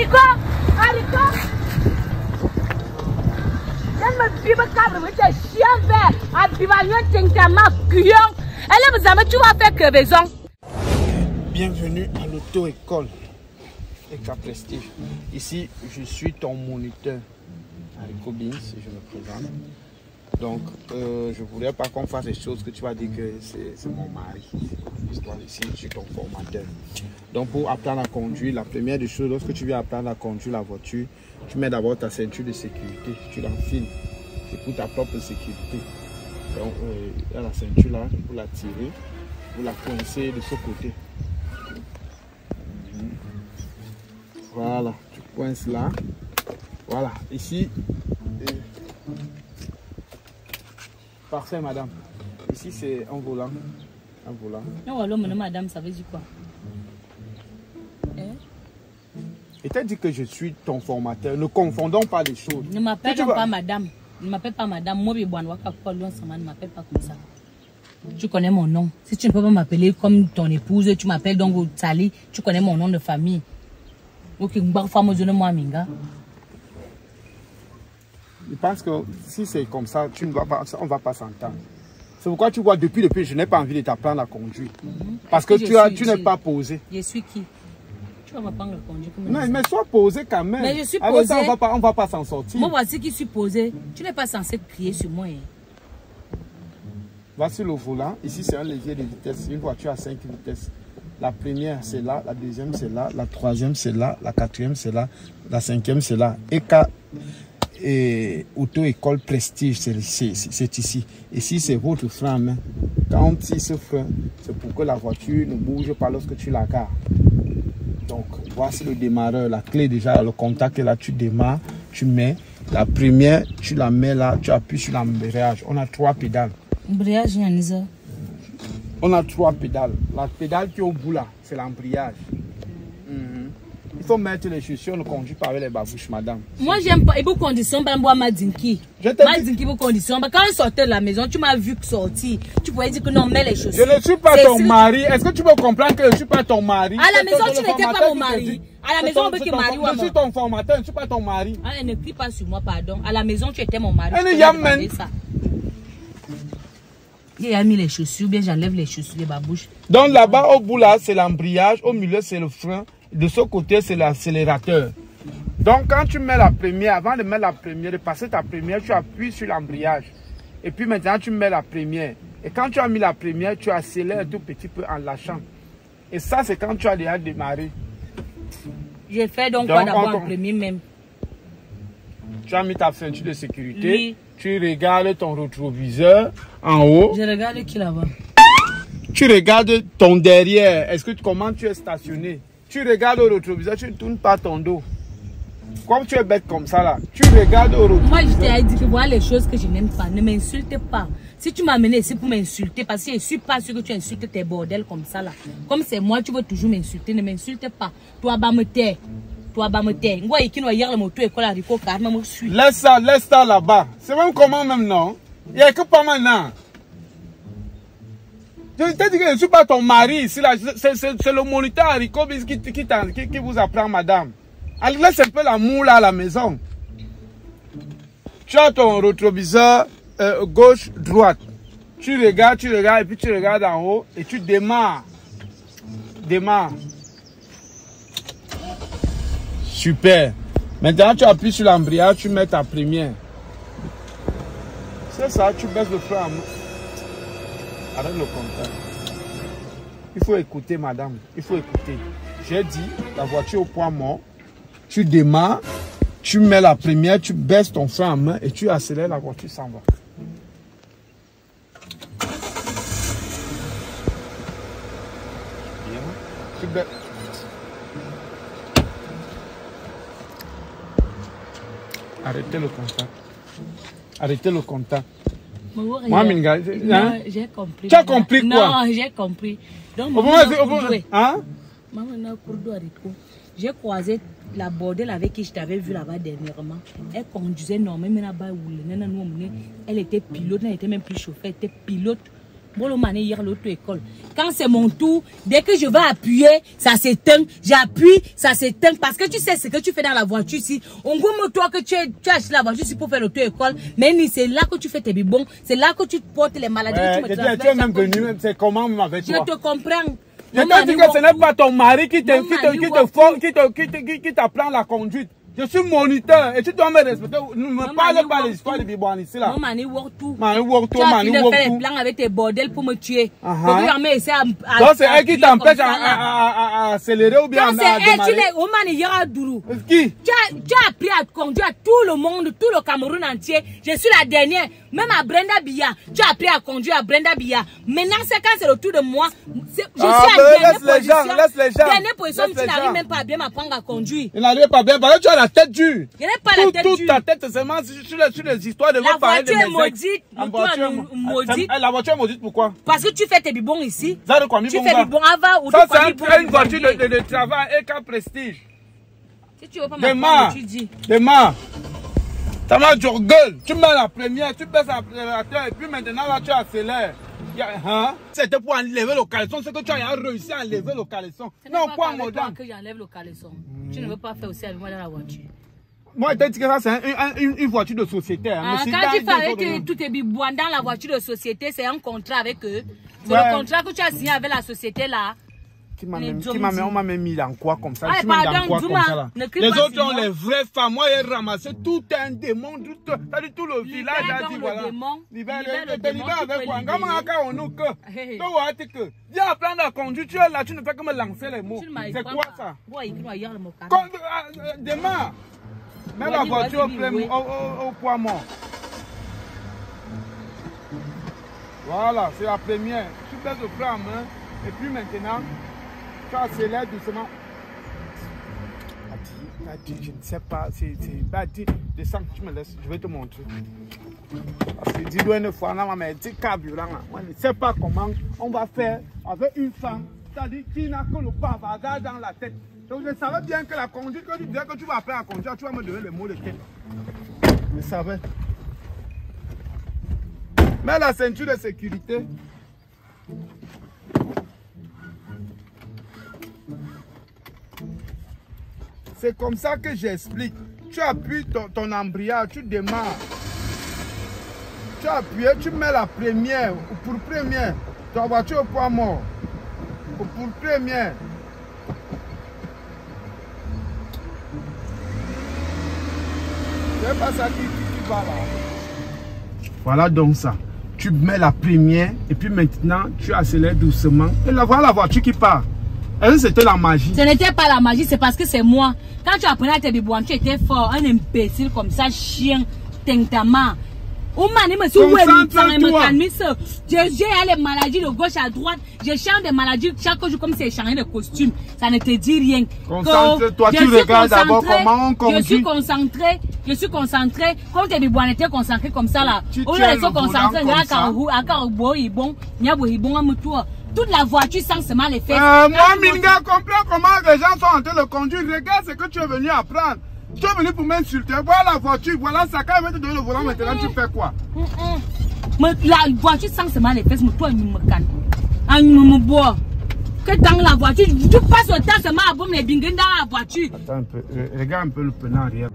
Haricot. Elle me vibre cadre, mais t'es chien vert. Abivalion, t'es cuillon. Elle est besoin, tu vas faire crevaison. Bienvenue à l'auto-école Eka Prestige. Ici, je suis ton moniteur, Haricot Beans, je me présente. Donc, je ne voulais pas qu'on fasse des choses que tu vas dire que c'est mon mari. Histoire ici, je suis ton formateur. Donc, pour apprendre à conduire, la première des choses, lorsque tu viens apprendre à conduire la voiture, tu mets d'abord ta ceinture de sécurité, tu l'enfiles. C'est pour ta propre sécurité. Donc, il y a la ceinture là, pour la tirer, pour la coincer de ce côté. Voilà, tu coinces là. Voilà, ici. Parfait, madame. Ici, c'est un volant. Un volant. Non, alors, madame, ça veut dire quoi? Et t'as dit que je suis ton formateur. Ne confondons pas les choses. Ne m'appelle pas madame. Ne m'appelle pas madame. Moi, ne m'appelle pas comme ça. Tu connais mon nom. Si tu ne peux pas m'appeler comme ton épouse, tu m'appelles donc Sali. Tu connais mon nom de famille. Ok, je pense que si c'est comme ça, on ne va pas s'entendre. C'est pourquoi tu vois, depuis, je n'ai pas envie de t'apprendre à conduire. Parce que tu n'es pas posé. Je suis qui? Tu vas m'apprendre à conduire. Non, mais sois posé quand même. Mais je suis posé. Ça, on ne va pas s'en sortir. Moi, voici qui suis posé. Tu n'es pas censé crier sur moi. Voici le volant. Ici, c'est un levier de vitesse. Une voiture à 5 vitesses. La première, c'est là. La deuxième, c'est là. La troisième, c'est là. La quatrième, c'est là. La cinquième, c'est là. Et auto-école Prestige, c'est ici. Ici, c'est votre frein à main. Quand il se freine, c'est pour que la voiture ne bouge pas lorsque tu la gares. Donc, voici le démarreur. La clé déjà, le contact est là. Tu démarres, tu mets. La première, tu la mets là. Tu appuies sur l'embrayage. On a 3 pédales. Embrayage, on a 3 pédales. La pédale qui est au bout là, c'est l'embrayage. Il faut mettre les chaussures, on ne conduit pas avec les babouches, madame. Moi, j'aime pas. Et pour condition, moi, Madinki. Madinki pour condition. Quand on sortait de la maison, tu m'as vu sortir. Tu pouvais dire que non, mets les chaussures. Je ne suis pas ton mari. Est-ce que tu peux comprendre que je ne suis pas ton mari? À la maison, tu n'étais pas mon mari. À la maison, on veut que mari ou je suis ton formateur, je ne suis pas ton mari. Elle ne crie pas sur moi, pardon. À la maison, tu étais mon mari. Il a mis les chaussures, bien j'enlève les chaussures, les babouches. Donc là-bas, au bout là, c'est l'embrayage. Au milieu, c'est le frein. De ce côté, c'est l'accélérateur. Donc, quand tu mets la première, avant de mettre la première, de passer ta première, tu appuies sur l'embrayage. Et puis maintenant, tu mets la première. Et quand tu as mis la première, tu accélères un tout petit peu en lâchant. Et ça, c'est quand tu as déjà démarré. J'ai fait donc quoi d'abord en premier même? Tu as mis ta ceinture de sécurité. Oui. Tu regardes ton rétroviseur en haut. Je regarde qui là-bas? Tu regardes ton derrière. Est-ce que comment tu es stationné? Tu regardes au rétroviseur, tu ne tournes pas ton dos. Comme tu es bête comme ça là, tu regardes au rétroviseur. Moi, je t'ai dit que voilà les choses que je n'aime pas. Ne m'insulte pas. Si tu m'as amené ici pour m'insulter, parce que je ne suis pas sûr que tu insultes tes bordels comme ça là. Comme c'est moi, tu veux toujours m'insulter. Ne m'insulte pas. Toi, bah me tais. Toi, bah me tais. Moi, qui nous hier le moto école à Rico, car même je suis. Laisse ça là-bas. C'est même comment même non? Il n'y a que pas maintenant. Je t'ai dit que je ne suis pas ton mari ici là. C'est le moniteur Haricot qui vous apprend, madame. Allez, laisse un peu l'amour là à la maison. Tu as ton rétroviseur gauche, droite. Tu regardes et puis tu regardes en haut et tu démarres. Démarre. Super. Maintenant tu appuies sur l'embrayage, tu mets ta première. C'est ça, tu baisses le frein à main. Arrête le contact. Il faut écouter, madame. Il faut écouter. J'ai dit, la voiture au point mort. Tu démarres, tu mets la première, tu baisses ton frein à main et tu accélères, la voiture s'en va. Bien. Tu baisses. Arrêtez le contact. Arrêtez le contact. Moi, Minga, j'ai compris. Tu as compris quoi? Non, j'ai compris. Donc, j'ai croisé la bordelle avec qui je t'avais vu là-bas dernièrement. Elle conduisait normalement, elle était pilote, elle n'était même plus chauffeur, elle était pilote hier l'auto-école. Quand c'est mon tour, dès que je vais appuyer, ça s'éteint. J'appuie, ça s'éteint. Parce que tu sais ce que tu fais dans la voiture ici. On gomme toi que tu as acheté la voiture ici pour faire l'auto-école. Mais c'est là que tu fais tes bibons. C'est là que tu portes les maladies que tu me transmets. Tu es même venu, c'est comment avec toi? Je te comprends. Je te dis que ce n'est pas ton mari qui t'apprend la conduite. Je suis moniteur et tu dois me respecter. Ne me parle pas des histoires de Bibouane ici là. Maman, tu as fait des plans avec tes bordels pour me tuer. Donc c'est elle qui t'empêche à accélérer ou bien à démarrer. Qui? Tu as appris à conduire à tout le monde, tout le Cameroun entier. Je suis la dernière. Même à Brenda Bia. Tu as appris à conduire à Brenda Bia. Maintenant, c'est quand c'est le tour de moi. Je suis à laisse les gens. Dernière position, tu n'arrives même pas à bien m'apprendre à conduire. Il n'arrive pas bien parce que tu as la tête dure. Je n'ai pas la tête dure. Toute ta tête, c'est seulement sur les histoires de la voiture est maudite. La voiture est maudite pourquoi? Parce que tu fais tes bibons ici. Tu fais bibons avant ou ça, c'est une voiture de travail et qu'un prestige. Si tu veux pas m'apprendre, tu dis. Demain. Ça m'a dit gueule. Tu mets la première, tu baisses l'accélérateur et puis maintenant là tu accélères. C'était pour enlever le caleçon, c'est que tu as réussi à enlever le caleçon. Non, quoi, madame? Que j'enlève le caleçon. Tu ne veux pas faire aussi avec moi dans la voiture. Moi, je t'ai dit que ça, c'est une voiture de société. Quand tu fais avec tous tes bibouans dans la voiture de société, c'est un contrat avec eux. C'est le contrat que tu as signé avec la société là. On m'a même mis en quoi comme ça? Les autres ont les vraies femmes. Moi, j'ai ramassé tout un démon, tout le village a dit voilà. Libère avec quoi? Viens apprendre à conduire, tu es là, tu ne fais que me lancer les mots. C'est quoi ça? Demain, mets la voiture au poids mort. Voilà, c'est la première. Tu baisses le frein à main et puis maintenant. Tu accélères doucement. Je ne sais pas, c'est descends, tu me laisses, je vais te montrer. Parce que dis-le une fois, mais c'est carburant. Moi, je ne sais pas comment on va faire avec une femme, c'est-à-dire qui n'a que le bavardage dans la tête. Donc je savais bien que la conduite, quand tu disais que tu vas apprendre à conduire, tu vas me donner les mots de tête. Je savais. Mets la ceinture de sécurité. C'est comme ça que j'explique. Tu appuies ton embrayage, tu démarres. Tu appuies, tu mets la première, pour première. Ta voiture au poids mort. Pour première. C'est pas ça qui va là. Voilà donc ça. Tu mets la première et puis maintenant tu accélères doucement. Et là voilà la voiture qui part. Est-ce que c'était la magie? Ce n'était pas la magie, c'est parce que c'est moi. Quand tu apprenais à te bibouan, tu étais fort, un imbécile comme ça, chien, tentama. J'ai les maladies de gauche à droite. Je change des maladies chaque jour comme si je changeais de costume. Ça ne te dit rien. Concentre-toi, tu regardes d'abord comment on conduit. Je suis concentré. Comme tes bibouans étaient concentrés comme ça là. Au lieu de se concentrer, toute la voiture sans se mal fait. Moi, Minga, comprends comment les gens sont en train de conduire. Regarde ce que tu es venu apprendre. Tu es venu pour m'insulter. Voilà la voiture, voilà ça. Quand il va te donner le volant, maintenant tu fais quoi? La voiture sans se mal fait, c'est toi qui me canne. Me bois. Que dans la voiture, tu passes le temps seulement à bomber les bingos dans la voiture. Attends un peu, regarde un peu le pneu arrière.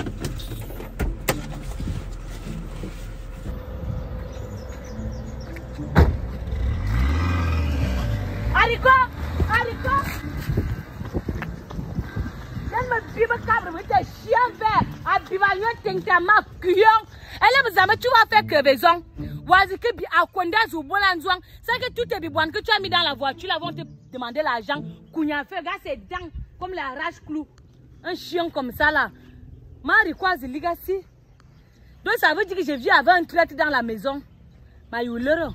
Haricot! Je me bibe cabre, mais t'es chien vert. À bivagnon, t'es ma cuillon. Elle est tu vas faire crevaison. Wazike bi akonda zubolanzouang. C'est que tout est bibouane que tu as mis dans la voiture, là vont te demander l'argent. Kounya fait, regarde ses dents comme la rage clou. Un chien comme ça là. Marie quoi, c'est legacy. Donc ça veut dire que je vis avec un traître dans la maison. Ma youlero.